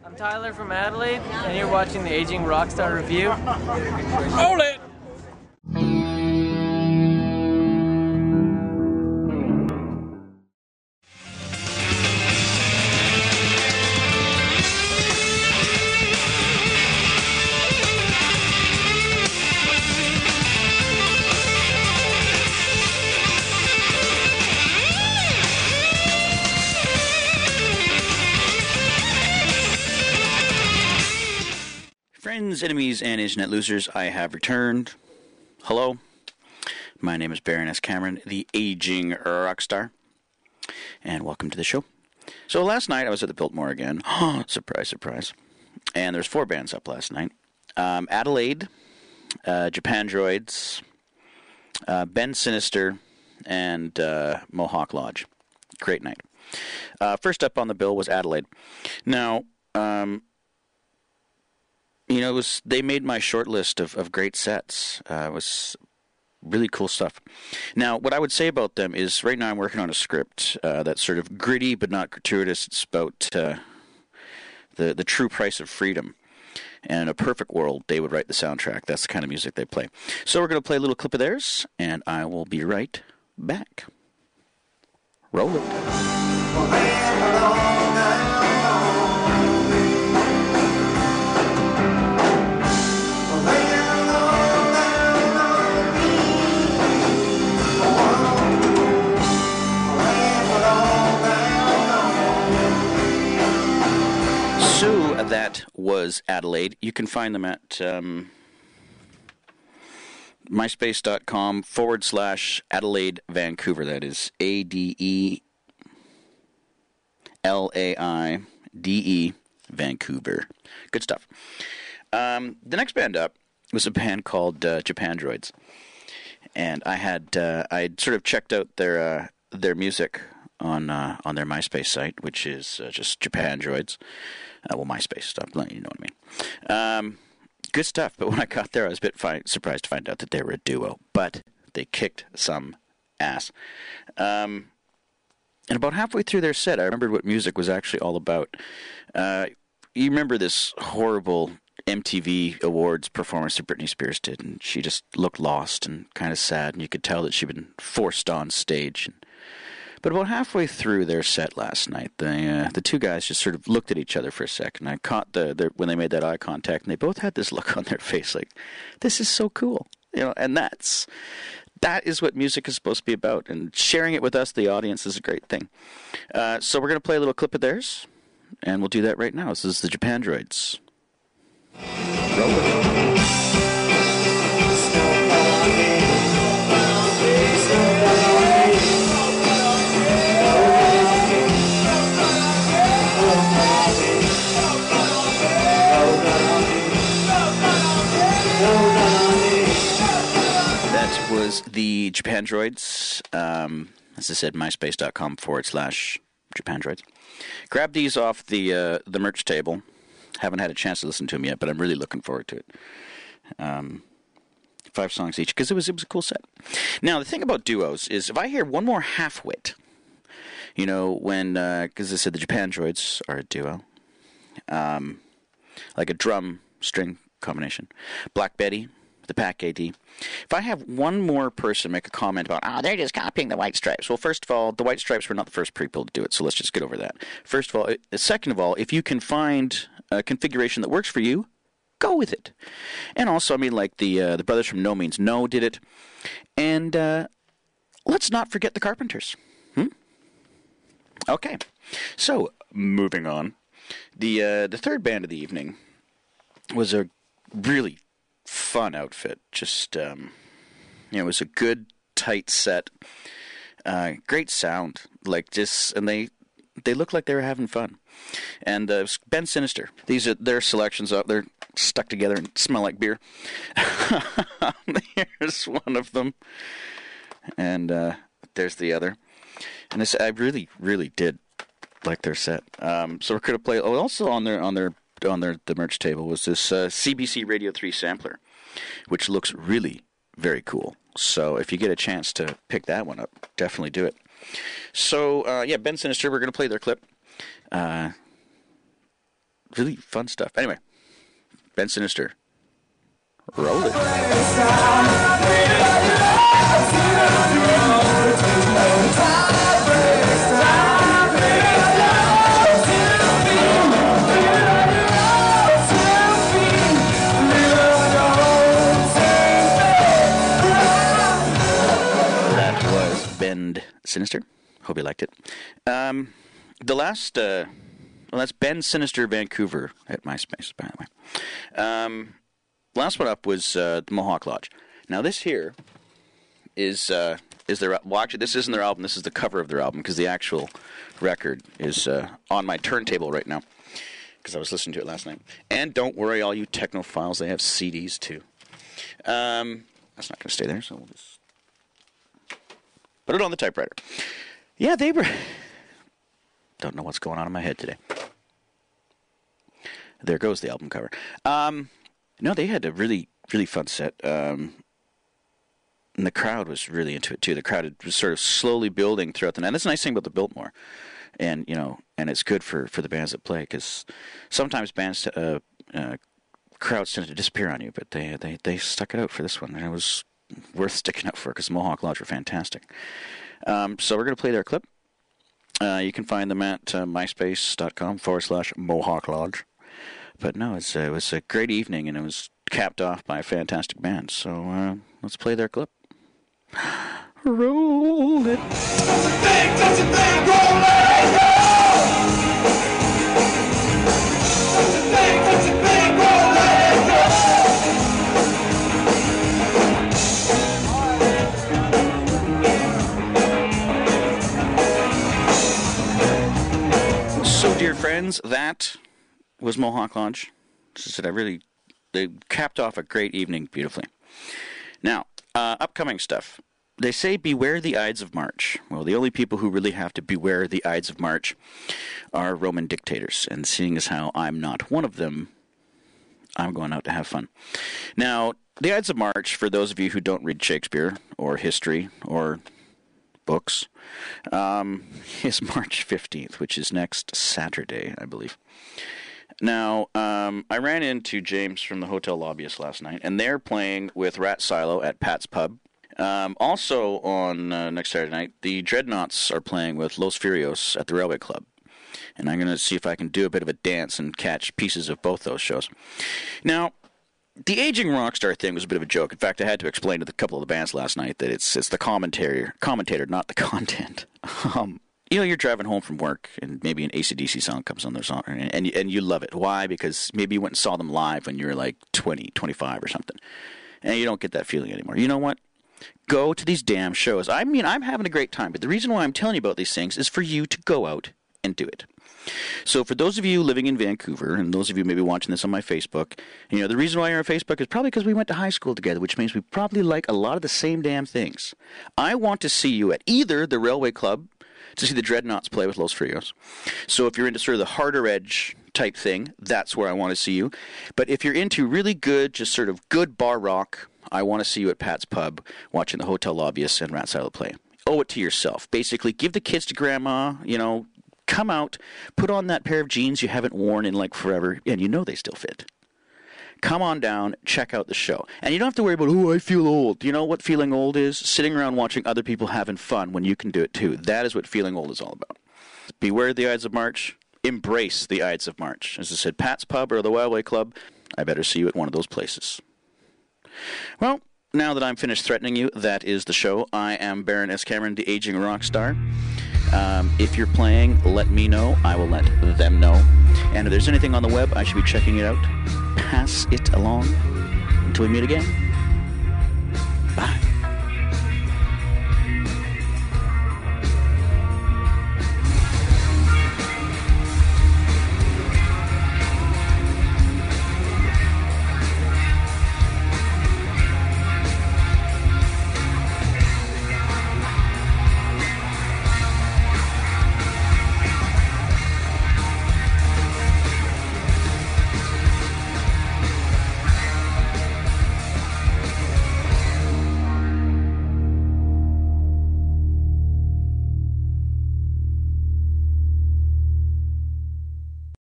I'm Tyler from Adelaide, and you're watching the Aging Rockstar Review. Hold it! Friends, enemies, and internet losers, I have returned. Hello, my name is Baroness Cameron, the Aging Rockstar, and welcome to the show. So last night I was at the Biltmore again. Surprise, surprise. And there's 4 bands up last night. Adelaide, Japandroids, Sinister, and Mohawk Lodge. Great night. First up on the bill was Adelaide. Now, they made my short list of great sets. It was really cool stuff. Now, what I would say about them is right now I'm working on a script that's sort of gritty but not gratuitous. It's about the true price of freedom. And in a perfect world, they would write the soundtrack. That's the kind of music they play. So we're going to play a little clip of theirs, and I will be right back. Roll it. So that was Adelaide. You can find them at MySpace.com/Adelaide Vancouver. That is ADELAIDE Vancouver. Good stuff. The next band up was a band called Japandroids, and I'd sort of checked out their music on their MySpace site, which is just Japandroids. MySpace stuff, you know what I mean. Good stuff, but when I got there, I was a bit surprised to find out that they were a duo, but they kicked some ass. And about halfway through their set, I remembered what music was actually all about. You remember this horrible MTV Awards performance that Britney Spears did, and she just looked lost and kind of sad, and you could tell that she'd been forced on stage. But about halfway through their set last night, the two guys just sort of looked at each other for a second. I caught when they made that eye contact, and they both had this look on their face like, this is so cool. And that is what music is supposed to be about. And sharing it with us, the audience, is a great thing. So we're going to play a little clip of theirs, and we'll do that right now. This is the Japandroids. Roll it. Was the Japandroids, as I said, MySpace.com/Japandroids. Grab these off the merch table. Haven't had a chance to listen to them yet, but I'm really looking forward to it. 5 songs each, because it was a cool set. Now, the thing about duos is if I hear one more half-wit, because I said the Japandroids are a duo, like a drum string combination. Black Betty, the Pack AD. If I have one more person make a comment about, they're just copying the White Stripes. Well, first of all, the White Stripes were not the first people to do it, so let's just get over that. First of all, second of all, if you can find a configuration that works for you, go with it. And also, the brothers from No Means No did it. And let's not forget the Carpenters. Okay, so moving on. The third band of the evening was a really fun outfit. Just it was a good tight set, great sound, and they looked like they were having fun. And Sinister, these are their selections up. They're stuck together and smell like beer. Here's one of them, and there's the other. And I really did like their set. So we're gonna play. Also on the merch table was this CBC Radio 3 sampler, which looks really very cool. So if you get a chance to pick that one up, definitely do it. So Sinister, we're going to play their clip. really fun stuff. Anyway, Ben Sinister. Roll it. That was Ben Sinister. Hope you liked it. The last, well, that's Ben Sinister Vancouver at MySpace, by the way. Last one up was the Mohawk Lodge. Now this here is their, well, actually this isn't their album, this is the cover of their album, because the actual record is on my turntable right now, because I was listening to it last night. And don't worry, all you technophiles, they have CDs too. That's not going to stay there, so we'll just put it on the typewriter. Yeah, they were... Don't know what's going on in my head today. There goes the album cover. No, they had a really, really fun set. And the crowd was really into it, too. The crowd was sort of slowly building throughout the night. That's the nice thing about the Biltmore. And, you know, and it's good for the bands that play, because sometimes bands, crowds tend to disappear on you, but they stuck it out for this one. And it was worth sticking out for, because Mohawk Lodge were fantastic. So we're going to play their clip. You can find them at myspace.com/Mohawk Lodge. But no, it was a great evening, and it was capped off by a fantastic band. So let's play their clip. Roll it. So, dear friends, that was Mohawk Lodge. They capped off a great evening beautifully. Now, upcoming stuff. They say beware the Ides of March. Well, the only people who really have to beware the Ides of March are Roman dictators. And seeing as how I'm not one of them, I'm going out to have fun. Now, the Ides of March, for those of you who don't read Shakespeare or history or books, is March 15th, which is next Saturday, I believe. Now, I ran into James from the Hotel Lobbyist last night, and they're playing with Rat Silo at Pat's Pub. Also on next Saturday night, the Dreadnoughts are playing with Los Furios at the Railway Club. And I'm going to see if I can do a bit of a dance and catch pieces of both those shows. Now, the aging Rockstar thing was a bit of a joke. In fact, I had to explain to a couple of the bands last night that it's the commentator, not the content. You know, you're driving home from work, and maybe an AC/DC song comes on their song, and you love it. Why? Because maybe you went and saw them live when you were like 20, 25 or something, and you don't get that feeling anymore. You know what? Go to these damn shows. I mean, I'm having a great time, but the reason why I'm telling you about these things is for you to go out and do it. So for those of you living in Vancouver, and those of you maybe watching this on my Facebook, you know, the reason why you're on Facebook is probably because we went to high school together, which means we probably like a lot of the same damn things. I want to see you at either the Railway Club to see the Dreadnoughts play with Los Frios. So if you're into sort of the harder edge type thing, that's where I want to see you. But if you're into really good, just sort of good bar rock, I want to see you at Pat's Pub watching the Hotel Lobbyists and Rat Silo play. Owe it to yourself. Basically, give the kids to grandma, you know, come out, put on that pair of jeans you haven't worn in like forever, and you know they still fit. Come on down, check out the show. And you don't have to worry about, oh, I feel old. You know what feeling old is? Sitting around watching other people having fun when you can do it too. That is what feeling old is all about. Beware the Ides of March. Embrace the Ides of March. As I said, Pat's Pub or the Railway Club, I better see you at one of those places. Well, now that I'm finished threatening you, that is the show. I am Baron S. Cameron, the aging rock star. If you're playing, let me know. I will let them know. And if there's anything on the web, I should be checking it out. Pass it along. Until we meet again.